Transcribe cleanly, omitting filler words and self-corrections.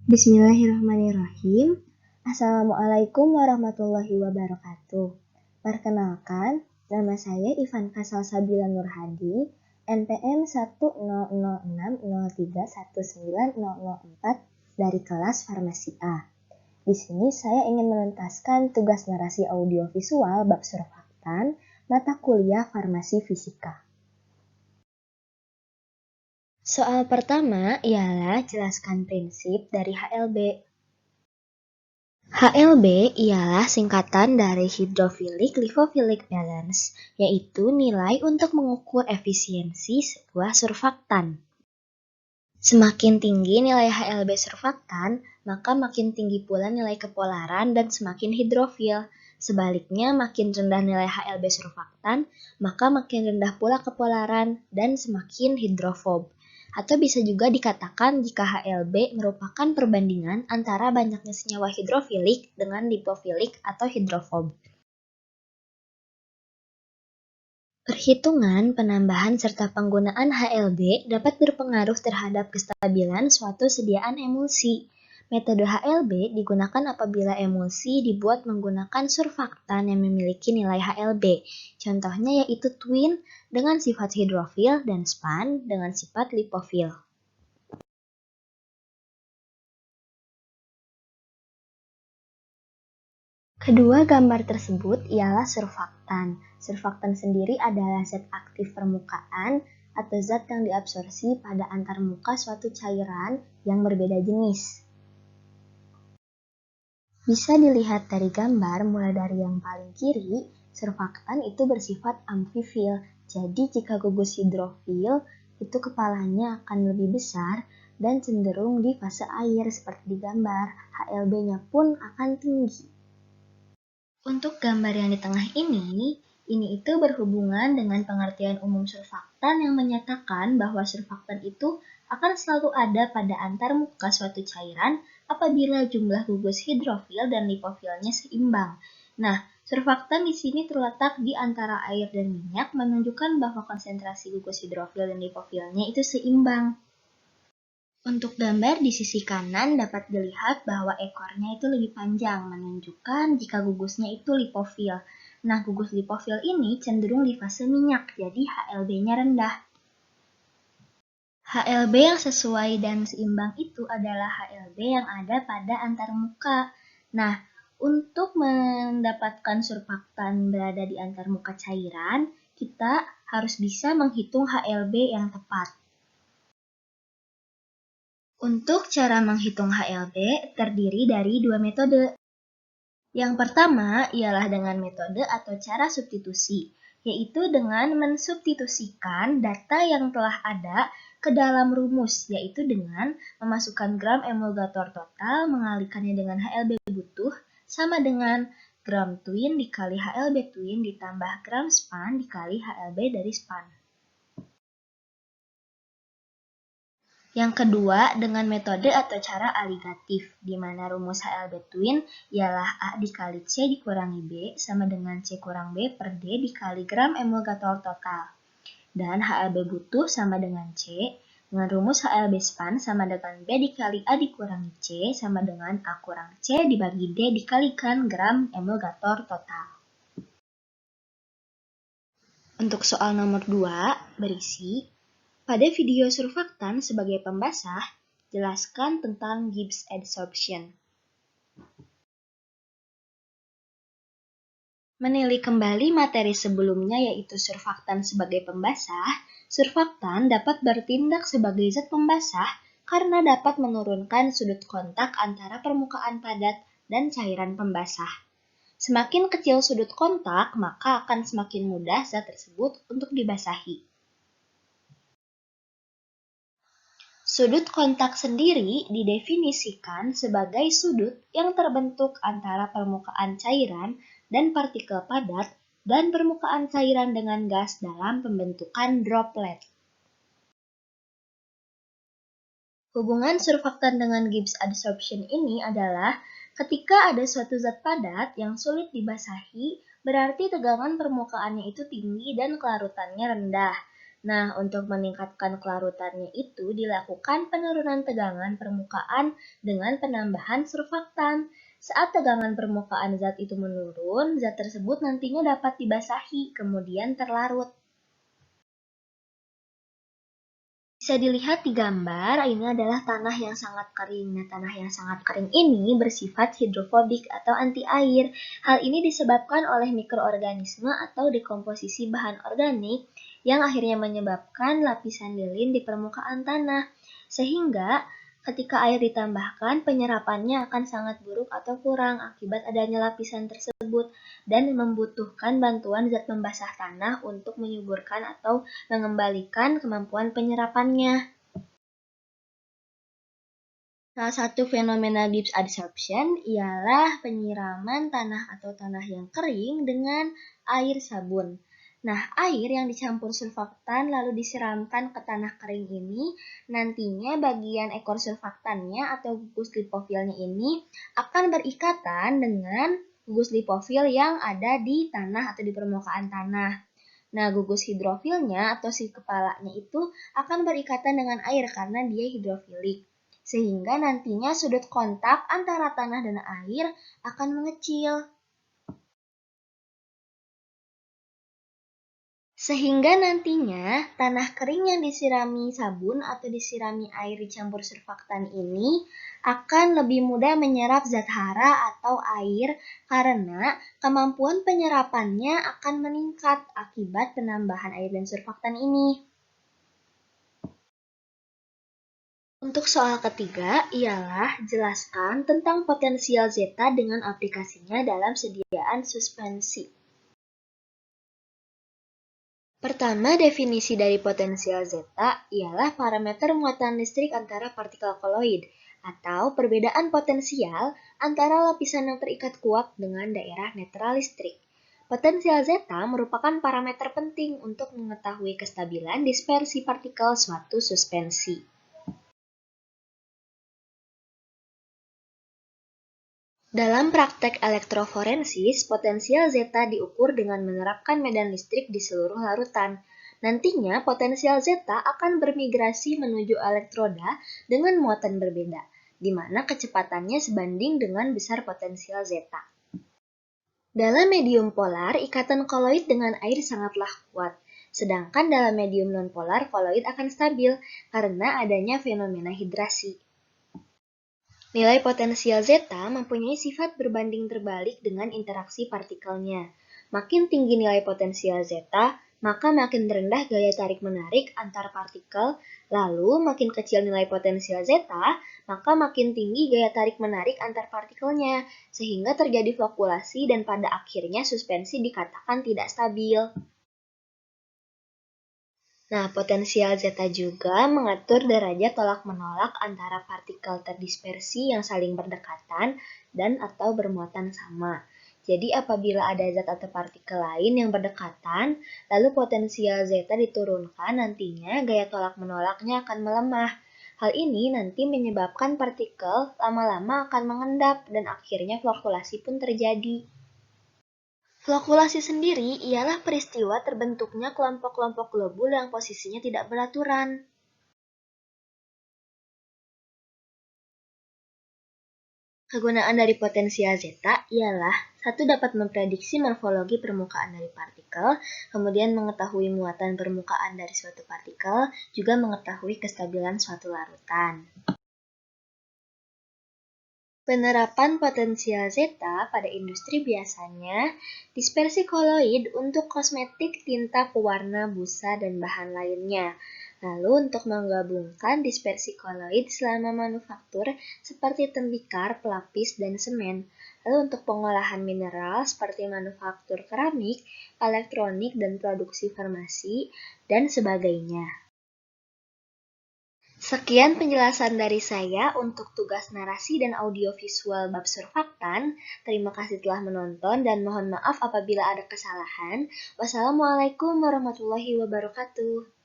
Bismillahirrahmanirrahim. Assalamualaikum warahmatullahi wabarakatuh. Perkenalkan, nama saya Ivanka Salsabila Nurhadi, NPM 10060319004 dari kelas Farmasi A. Di sini saya ingin menuntaskan tugas narasi audiovisual bab surfaktan mata kuliah Farmasi Fisika. Soal pertama ialah jelaskan prinsip dari HLB. HLB ialah singkatan dari Hydrophilic Lipophilic Balance, yaitu nilai untuk mengukur efisiensi sebuah surfaktan. Semakin tinggi nilai HLB surfaktan, maka makin tinggi pula nilai kepolaran dan semakin hidrofil. Sebaliknya, makin rendah nilai HLB surfaktan, maka makin rendah pula kepolaran dan semakin hidrofob. Atau bisa juga dikatakan jika HLB merupakan perbandingan antara banyaknya senyawa hidrofilik dengan lipofilik atau hidrofob. Perhitungan, penambahan, serta penggunaan HLB dapat berpengaruh terhadap kestabilan suatu sediaan emulsi. Metode HLB digunakan apabila emulsi dibuat menggunakan surfaktan yang memiliki nilai HLB. Contohnya yaitu twin dengan sifat hidrofil dan span dengan sifat lipofil. Kedua gambar tersebut ialah surfaktan. Surfaktan sendiri adalah zat aktif permukaan atau zat yang diabsorpsi pada antarmuka suatu cairan yang berbeda jenis. Bisa dilihat dari gambar mulai dari yang paling kiri, surfaktan itu bersifat amfifil. Jadi jika gugus hidrofil, itu kepalanya akan lebih besar dan cenderung di fase air seperti di gambar. HLB-nya pun akan tinggi. Untuk gambar yang di tengah ini itu berhubungan dengan pengertian umum surfaktan yang menyatakan bahwa surfaktan itu akan selalu ada pada antarmuka suatu cairan apabila jumlah gugus hidrofil dan lipofilnya seimbang. Nah, surfaktan di sini terletak di antara air dan minyak menunjukkan bahwa konsentrasi gugus hidrofil dan lipofilnya itu seimbang. Untuk gambar di sisi kanan dapat dilihat bahwa ekornya itu lebih panjang, menunjukkan jika gugusnya itu lipofil. Nah, gugus lipofil ini cenderung di fase minyak, jadi HLB-nya rendah. HLB yang sesuai dan seimbang itu adalah HLB yang ada pada antarmuka. Nah, untuk mendapatkan surfaktan berada di antarmuka cairan, kita harus bisa menghitung HLB yang tepat. Untuk cara menghitung HLB terdiri dari dua metode. Yang pertama ialah dengan metode atau cara substitusi, yaitu dengan mensubstitusikan data yang telah ada ke dalam rumus, yaitu dengan memasukkan gram emulgator total mengalikannya dengan HLB butuh sama dengan gram twin dikali HLB twin ditambah gram span dikali HLB dari span. Yang kedua, dengan metode atau cara aligatif, di mana rumus HLB twin ialah A dikali C dikurangi B sama dengan C kurang B per D dikali gram emulgator total. Dan HLB butuh sama dengan C, dengan rumus HLB span sama dengan B dikali A dikurangi C sama dengan A kurang C dibagi D dikalikan gram emulgator total. Untuk soal nomor 2, berisi pada video surfaktan sebagai pembasah, jelaskan tentang Gibbs adsorption. Menilik kembali materi sebelumnya yaitu surfaktan sebagai pembasah, surfaktan dapat bertindak sebagai zat pembasah karena dapat menurunkan sudut kontak antara permukaan padat dan cairan pembasah. Semakin kecil sudut kontak, maka akan semakin mudah zat tersebut untuk dibasahi. Sudut kontak sendiri didefinisikan sebagai sudut yang terbentuk antara permukaan cairan dan partikel padat dan permukaan cairan dengan gas dalam pembentukan droplet. Hubungan surfaktan dengan Gibbs adsorption ini adalah ketika ada suatu zat padat yang sulit dibasahi, berarti tegangan permukaannya itu tinggi dan kelarutannya rendah. Nah, untuk meningkatkan kelarutannya itu dilakukan penurunan tegangan permukaan dengan penambahan surfaktan. Saat tegangan permukaan zat itu menurun, zat tersebut nantinya dapat dibasahi, kemudian terlarut. Bisa dilihat di gambar, ini adalah tanah yang sangat kering. Nah, tanah yang sangat kering ini bersifat hidrofobik atau anti air. Hal ini disebabkan oleh mikroorganisme atau dekomposisi bahan organik yang akhirnya menyebabkan lapisan lilin di permukaan tanah. Sehingga ketika air ditambahkan, penyerapannya akan sangat buruk atau kurang akibat adanya lapisan tersebut dan membutuhkan bantuan zat pembasah tanah untuk menyuburkan atau mengembalikan kemampuan penyerapannya. Salah satu fenomena deep adsorption ialah penyiraman tanah atau tanah yang kering dengan air sabun. Nah, air yang dicampur surfaktan lalu disiramkan ke tanah kering ini, nantinya bagian ekor surfaktannya atau gugus lipofilnya ini akan berikatan dengan gugus lipofil yang ada di tanah atau di permukaan tanah. Nah, gugus hidrofilnya atau si kepalanya itu akan berikatan dengan air karena dia hidrofilik. Sehingga nantinya sudut kontak antara tanah dan air akan mengecil. Sehingga nantinya tanah kering yang disirami sabun atau disirami air dicampur surfaktan ini akan lebih mudah menyerap zat hara atau air karena kemampuan penyerapannya akan meningkat akibat penambahan air dan surfaktan ini. Untuk soal ketiga ialah jelaskan tentang potensial zeta dengan aplikasinya dalam sediaan suspensi. Pertama, definisi dari potensial zeta ialah parameter muatan listrik antara partikel koloid atau perbedaan potensial antara lapisan yang terikat kuat dengan daerah netral listrik. Potensial zeta merupakan parameter penting untuk mengetahui kestabilan dispersi partikel suatu suspensi. Dalam praktek elektroforensis, potensial zeta diukur dengan menerapkan medan listrik di seluruh larutan. Nantinya, potensial zeta akan bermigrasi menuju elektroda dengan muatan berbeda, di mana kecepatannya sebanding dengan besar potensial zeta. Dalam medium polar, ikatan koloid dengan air sangatlah kuat, sedangkan dalam medium nonpolar, koloid akan stabil karena adanya fenomena hidrasi. Nilai potensial zeta mempunyai sifat berbanding terbalik dengan interaksi partikelnya. Makin tinggi nilai potensial zeta, maka makin rendah gaya tarik-menarik antar partikel, lalu makin kecil nilai potensial zeta, maka makin tinggi gaya tarik-menarik antar partikelnya, sehingga terjadi flokkulasi dan pada akhirnya suspensi dikatakan tidak stabil. Nah, potensial zeta juga mengatur derajat tolak-menolak antara partikel terdispersi yang saling berdekatan dan atau bermuatan sama. Jadi apabila ada zat atau partikel lain yang berdekatan, lalu potensial zeta diturunkan, nantinya gaya tolak-menolaknya akan melemah. Hal ini nanti menyebabkan partikel lama-lama akan mengendap dan akhirnya flokkulasi pun terjadi. Flokkulasi sendiri ialah peristiwa terbentuknya kelompok-kelompok globul yang posisinya tidak beraturan. Kegunaan dari potensial zeta ialah satu dapat memprediksi morfologi permukaan dari partikel, kemudian mengetahui muatan permukaan dari suatu partikel, juga mengetahui kestabilan suatu larutan. Penerapan potensial zeta pada industri biasanya dispersi koloid untuk kosmetik, tinta pewarna, busa, dan bahan lainnya. Lalu untuk menggabungkan dispersi koloid selama manufaktur seperti tembikar, pelapis, dan semen. Lalu untuk pengolahan mineral seperti manufaktur keramik, elektronik, dan produksi farmasi, dan sebagainya. Sekian penjelasan dari saya untuk tugas narasi dan audiovisual bab surfaktan. Terima kasih telah menonton dan mohon maaf apabila ada kesalahan. Wassalamualaikum warahmatullahi wabarakatuh.